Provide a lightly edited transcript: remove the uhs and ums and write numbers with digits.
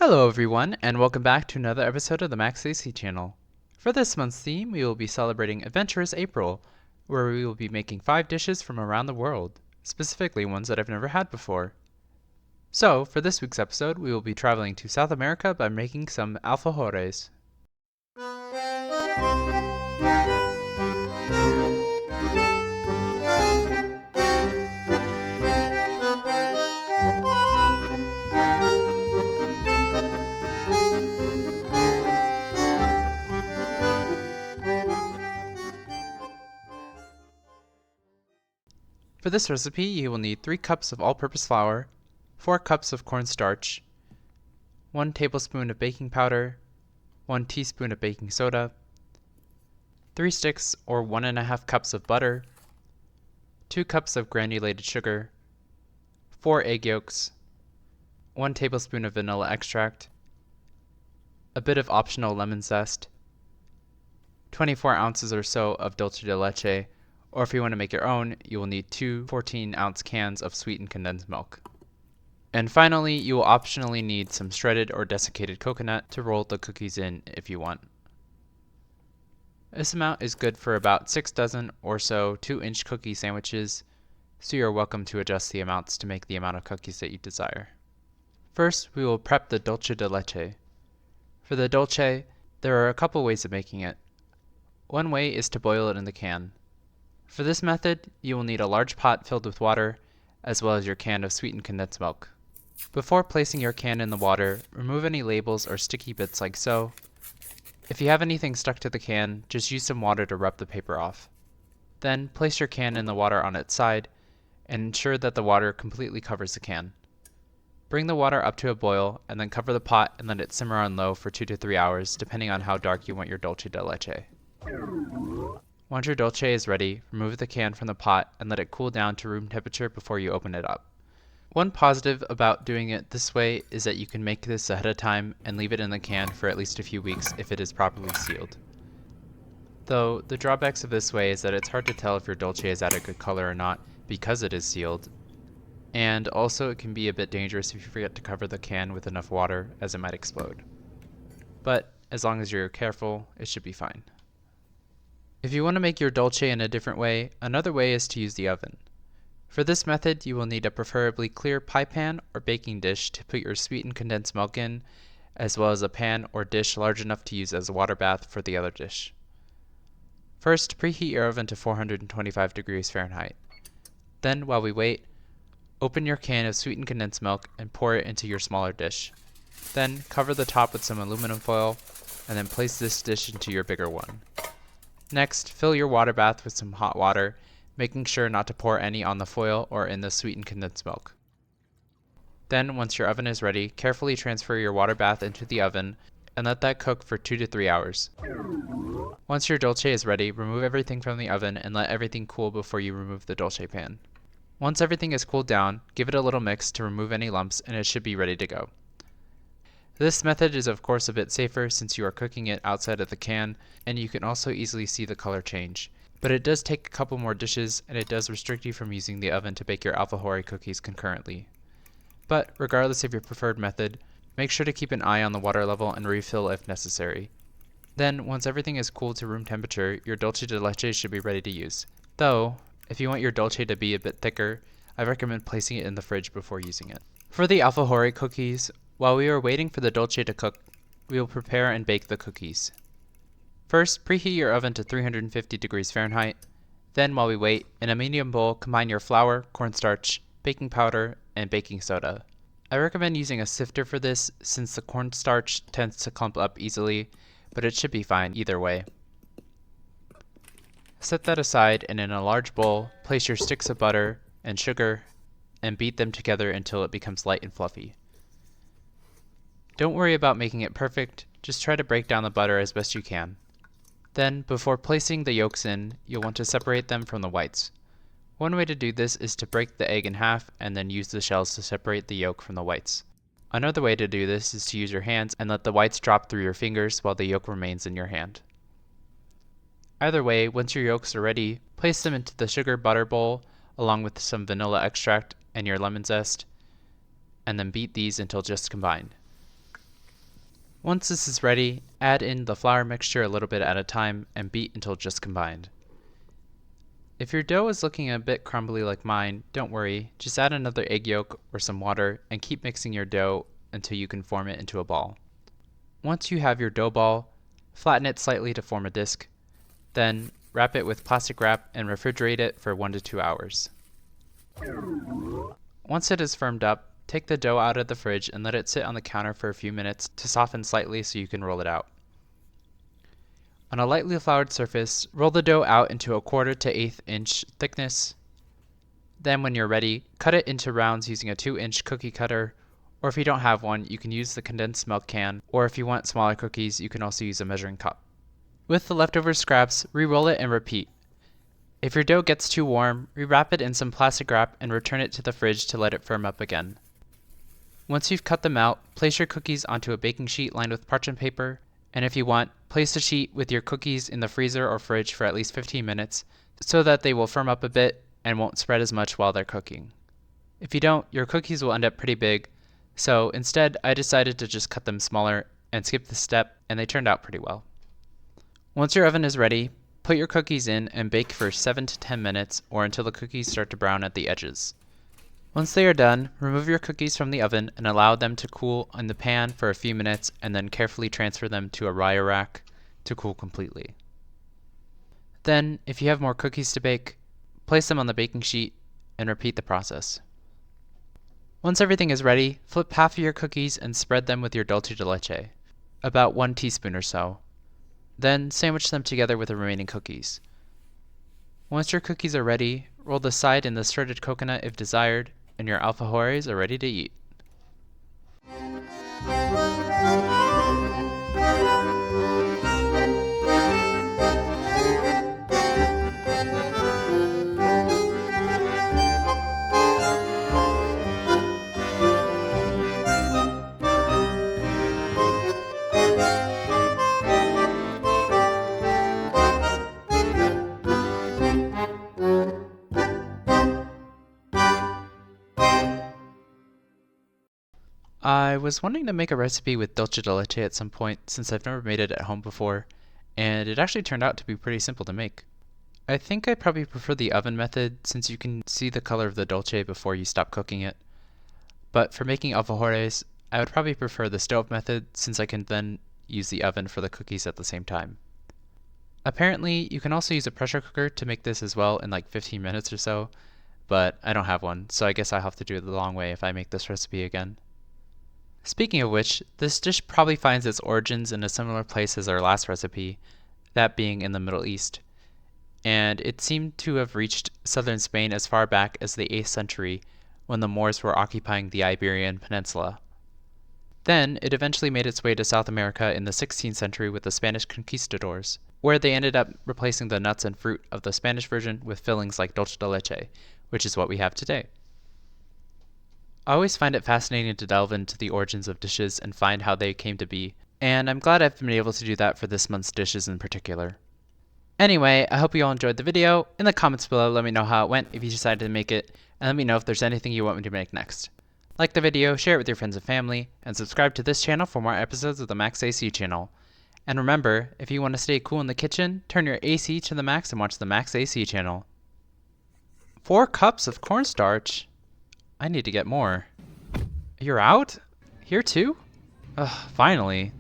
Hello everyone, and welcome back to another episode of the Max AC channel. For this month's theme, we will be celebrating Adventurous April, where we will be making 5 dishes from around the world, specifically ones that I've never had before. So, for this week's episode, we will be traveling to South America by making some alfajores. For this recipe, you will need 3 cups of all-purpose flour, 4 cups of cornstarch, 1 tablespoon of baking powder, 1 teaspoon of baking soda, 3 sticks or 1½ cups of butter, 2 cups of granulated sugar, 4 egg yolks, 1 tablespoon of vanilla extract, a bit of optional lemon zest, 24 ounces or so of dulce de leche, or if you want to make your own, you will need 2 14-ounce cans of sweetened condensed milk. And finally, you will optionally need some shredded or desiccated coconut to roll the cookies in if you want. This amount is good for about 6 dozen or so 2-inch cookie sandwiches, so you are welcome to adjust the amounts to make the amount of cookies that you desire. First, we will prep the dulce de leche. For the dulce, there are a couple ways of making it. One way is to boil it in the can. For this method, you will need a large pot filled with water, as well as your can of sweetened condensed milk. Before placing your can in the water, remove any labels or sticky bits like so. If you have anything stuck to the can, just use some water to rub the paper off. Then, place your can in the water on its side, and ensure that the water completely covers the can. Bring the water up to a boil, and then cover the pot and let it simmer on low for 2 to 3 hours, depending on how dark you want your dulce de leche. Once your dulce is ready, remove the can from the pot and let it cool down to room temperature before you open it up. One positive about doing it this way is that you can make this ahead of time and leave it in the can for at least a few weeks if it is properly sealed. Though, the drawbacks of this way is that it's hard to tell if your dulce is at a good color or not because it is sealed, and also it can be a bit dangerous if you forget to cover the can with enough water, as it might explode. But as long as you're careful, it should be fine. If you want to make your dulce in a different way, another way is to use the oven. For this method, you will need a preferably clear pie pan or baking dish to put your sweetened condensed milk in, as well as a pan or dish large enough to use as a water bath for the other dish. First, preheat your oven to 425 degrees Fahrenheit. Then, while we wait, open your can of sweetened condensed milk and pour it into your smaller dish. Then, cover the top with some aluminum foil, and then place this dish into your bigger one. Next, fill your water bath with some hot water, making sure not to pour any on the foil or in the sweetened condensed milk. Then, once your oven is ready, carefully transfer your water bath into the oven and let that cook for 2 to 3 hours. Once your dulce is ready, remove everything from the oven and let everything cool before you remove the dulce pan. Once everything is cooled down, give it a little mix to remove any lumps and it should be ready to go. This method is of course a bit safer since you are cooking it outside of the can, and you can also easily see the color change. But it does take a couple more dishes, and it does restrict you from using the oven to bake your alfajore cookies concurrently. But regardless of your preferred method, make sure to keep an eye on the water level and refill if necessary. Then, once everything is cooled to room temperature, your dulce de leche should be ready to use. Though, if you want your dulce to be a bit thicker, I recommend placing it in the fridge before using it. For the alfajore cookies, while we are waiting for the dulce to cook, we will prepare and bake the cookies. First, preheat your oven to 350 degrees Fahrenheit. Then, while we wait, in a medium bowl, combine your flour, cornstarch, baking powder, and baking soda. I recommend using a sifter for this since the cornstarch tends to clump up easily, but it should be fine either way. Set that aside, and in a large bowl, place your sticks of butter and sugar and beat them together until it becomes light and fluffy. Don't worry about making it perfect, just try to break down the butter as best you can. Then, before placing the yolks in, you'll want to separate them from the whites. One way to do this is to break the egg in half and then use the shells to separate the yolk from the whites. Another way to do this is to use your hands and let the whites drop through your fingers while the yolk remains in your hand. Either way, once your yolks are ready, place them into the sugar butter bowl along with some vanilla extract and your lemon zest, and then beat these until just combined. Once this is ready, add in the flour mixture a little bit at a time and beat until just combined. If your dough is looking a bit crumbly like mine, don't worry, just add another egg yolk or some water and keep mixing your dough until you can form it into a ball. Once you have your dough ball, flatten it slightly to form a disc, then wrap it with plastic wrap and refrigerate it for 1 to 2 hours. Once it is firmed up, take the dough out of the fridge and let it sit on the counter for a few minutes to soften slightly so you can roll it out. On a lightly floured surface, roll the dough out into a 1/4 to 1/8 inch thickness. Then when you're ready, cut it into rounds using a 2-inch cookie cutter, or if you don't have one, you can use the condensed milk can, or if you want smaller cookies, you can also use a measuring cup. With the leftover scraps, re-roll it and repeat. If your dough gets too warm, rewrap it in some plastic wrap and return it to the fridge to let it firm up again. Once you've cut them out, place your cookies onto a baking sheet lined with parchment paper, and if you want, place the sheet with your cookies in the freezer or fridge for at least 15 minutes so that they will firm up a bit and won't spread as much while they're cooking. If you don't, your cookies will end up pretty big, so instead I decided to just cut them smaller and skip this step, and they turned out pretty well. Once your oven is ready, put your cookies in and bake for 7 to 10 minutes or until the cookies start to brown at the edges. Once they are done, remove your cookies from the oven and allow them to cool in the pan for a few minutes and then carefully transfer them to a rye rack to cool completely. Then, if you have more cookies to bake, place them on the baking sheet and repeat the process. Once everything is ready, flip half of your cookies and spread them with your dulce de leche, about 1 teaspoon or so. Then sandwich them together with the remaining cookies. Once your cookies are ready, roll the side in the shredded coconut if desired, and your alfajores are ready to eat. I was wanting to make a recipe with dulce de leche at some point since I've never made it at home before, and it actually turned out to be pretty simple to make. I think I probably prefer the oven method since you can see the color of the dulce before you stop cooking it. But for making alfajores, I would probably prefer the stove method since I can then use the oven for the cookies at the same time. Apparently, you can also use a pressure cooker to make this as well in like 15 minutes or so, but I don't have one, so I guess I'll have to do it the long way if I make this recipe again. Speaking of which, this dish probably finds its origins in a similar place as our last recipe, that being in the Middle East, and it seemed to have reached southern Spain as far back as the 8th century when the Moors were occupying the Iberian Peninsula. Then it eventually made its way to South America in the 16th century with the Spanish conquistadors, where they ended up replacing the nuts and fruit of the Spanish version with fillings like dulce de leche, which is what we have today. I always find it fascinating to delve into the origins of dishes and find how they came to be, and I'm glad I've been able to do that for this month's dishes in particular. Anyway, I hope you all enjoyed the video. In the comments below, let me know how it went if you decided to make it, and let me know if there's anything you want me to make next. Like the video, share it with your friends and family, and subscribe to this channel for more episodes of the Max AC channel. And remember, if you want to stay cool in the kitchen, turn your AC to the max and watch the Max AC channel. 4 cups of cornstarch? I need to get more. You're out? Here too? Ugh, finally.